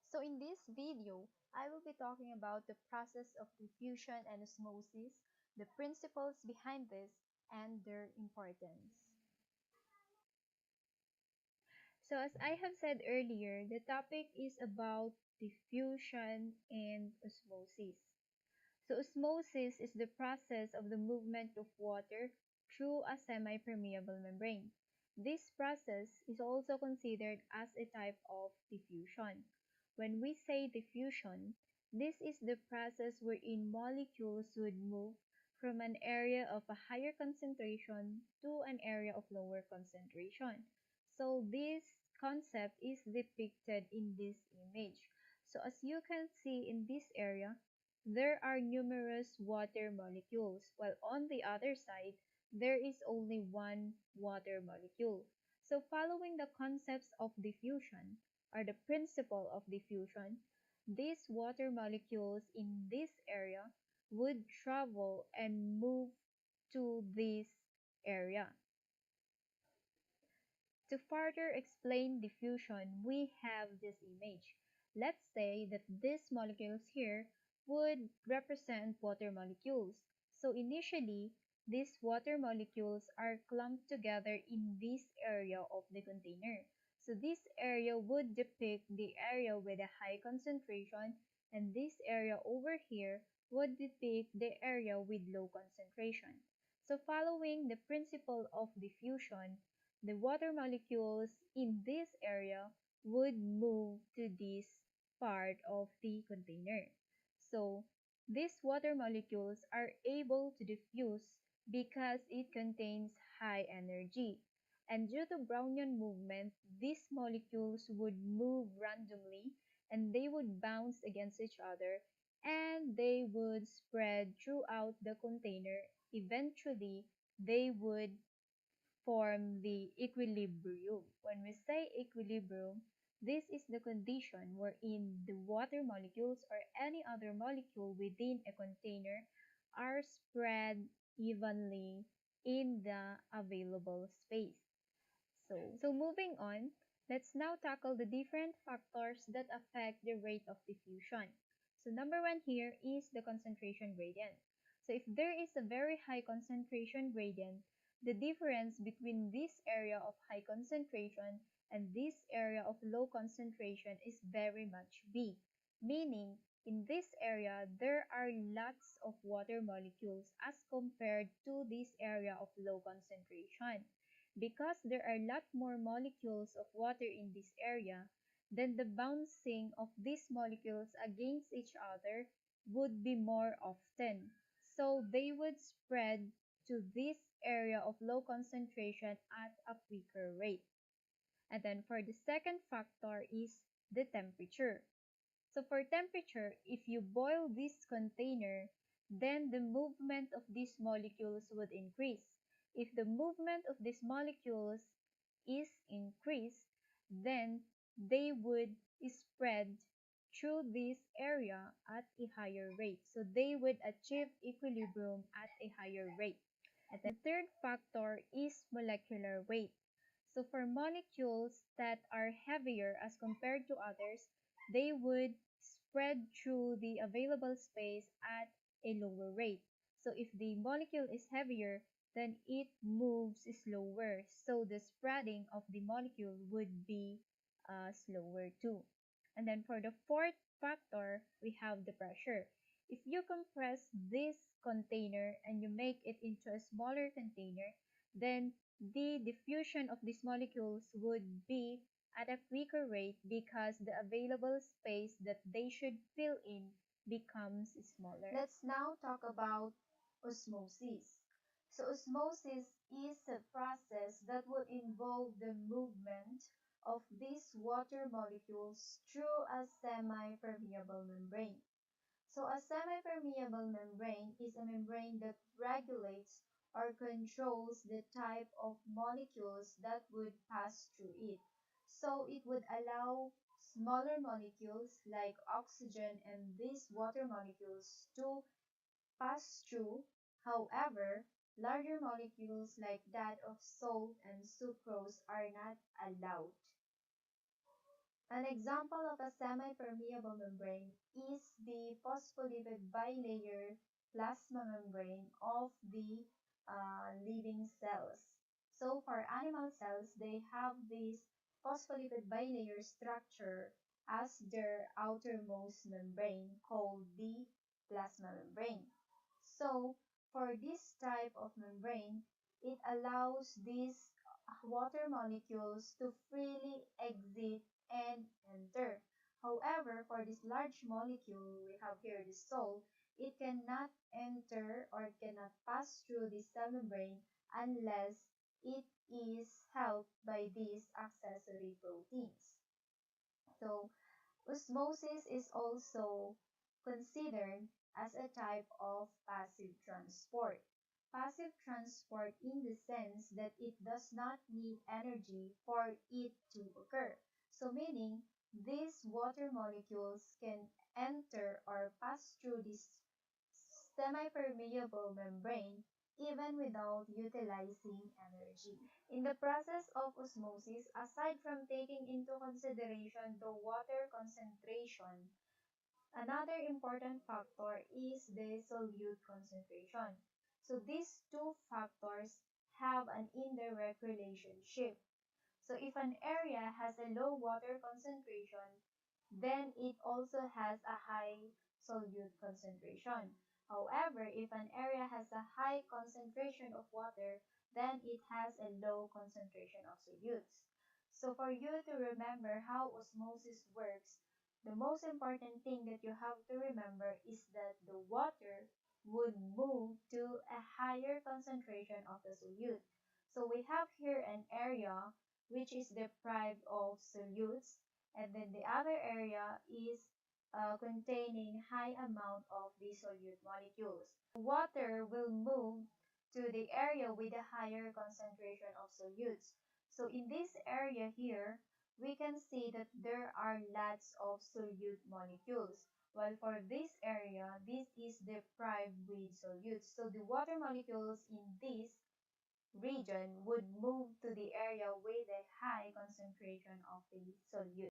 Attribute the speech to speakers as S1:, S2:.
S1: So in this video, I will be talking about the process of diffusion and osmosis, the principles behind this, and their importance. So as I have said earlier, the topic is about diffusion and osmosis. So osmosis is the process of the movement of water through a semi-permeable membrane. This process is also considered as a type of diffusion. When we say diffusion, this is the process wherein molecules would move from an area of a higher concentration to an area of lower concentration. So this concept is depicted in this image. So as you can see in this area, there are numerous water molecules, while on the other side, there is only one water molecule. So following the concepts of diffusion, or the principle of diffusion, these water molecules in this area would travel and move to this area. To further explain diffusion, we have this image. Let's say that these molecules here would represent water molecules. So initially, these water molecules are clumped together in this area of the container. So this area would depict the area with a high concentration, and this area over here would depict the area with low concentration. So following the principle of diffusion, the water molecules in this area would move to this part of the container. So these water molecules are able to diffuse because it contains high energy. And due to Brownian movement, these molecules would move randomly and they would bounce against each other and they would spread throughout the container. Eventually, they would form the equilibrium. When we say equilibrium, this is the condition wherein the water molecules or any other molecule within a container are spread evenly in the available space. So moving on, let's now tackle the different factors that affect the rate of diffusion. So number one here is the concentration gradient. So if there is a very high concentration gradient, the difference between this area of high concentration and this area of low concentration is very much big, meaning in this area there are lots of water molecules as compared to this area of low concentration. Because there are a lot more molecules of water in this area, then the bouncing of these molecules against each other would be more often. So they would spread to this area of low concentration at a quicker rate. And then for the second factor is the temperature. So for temperature, if you boil this container, then the movement of these molecules would increase. If the movement of these molecules is increased, then they would spread through this area at a higher rate. So they would achieve equilibrium at a higher rate. And the third factor is molecular weight. So for molecules that are heavier as compared to others, they would spread through the available space at a lower rate. So if the molecule is heavier, then it moves slower. So the spreading of the molecule would be slower too. And then for the fourth factor, we have the pressure. If you compress this container and you make it into a smaller container, then the diffusion of these molecules would be at a quicker rate because the available space that they should fill in becomes smaller. Let's now talk about osmosis. So osmosis is a process that will involve the movement of these water molecules through a semi-permeable membrane. So a semi-permeable membrane is a membrane that regulates or controls the type of molecules that would pass through it. So it would allow smaller molecules like oxygen and these water molecules to pass through. However, larger molecules like that of salt and sucrose are not allowed. An example of a semi-permeable membrane is the phospholipid bilayer plasma membrane of the living cells. So for animal cells, they have this phospholipid bilayer structure as their outermost membrane called the plasma membrane. So for this type of membrane, it allows these water molecules to freely exit and enter. However, for this large molecule we have here, the salt, it cannot enter or it cannot pass through the cell membrane unless it is helped by these accessory proteins. So osmosis is also considered as a type of passive transport. Passive transport in the sense that it does not need energy for it to occur. So meaning these water molecules can enter or pass through this semi-permeable membrane even without utilizing energy. In the process of osmosis, aside from taking into consideration the water concentration, another important factor is the solute concentration. So these two factors have an indirect relationship. So if an area has a low water concentration, then it also has a high solute concentration. However, if an area has a high concentration of water, then it has a low concentration of solutes. So for you to remember how osmosis works, the most important thing that you have to remember is that the water would move to a higher concentration of the solute. So we have here an area which is deprived of solutes, and then the other area is containing high amount of the solute molecules. Water will move to the area with a higher concentration of solutes. So in this area here, we can see that there are lots of solute molecules. While for this area, this is deprived with solutes. So the water molecules in this region would move to the area with a high concentration of the solute.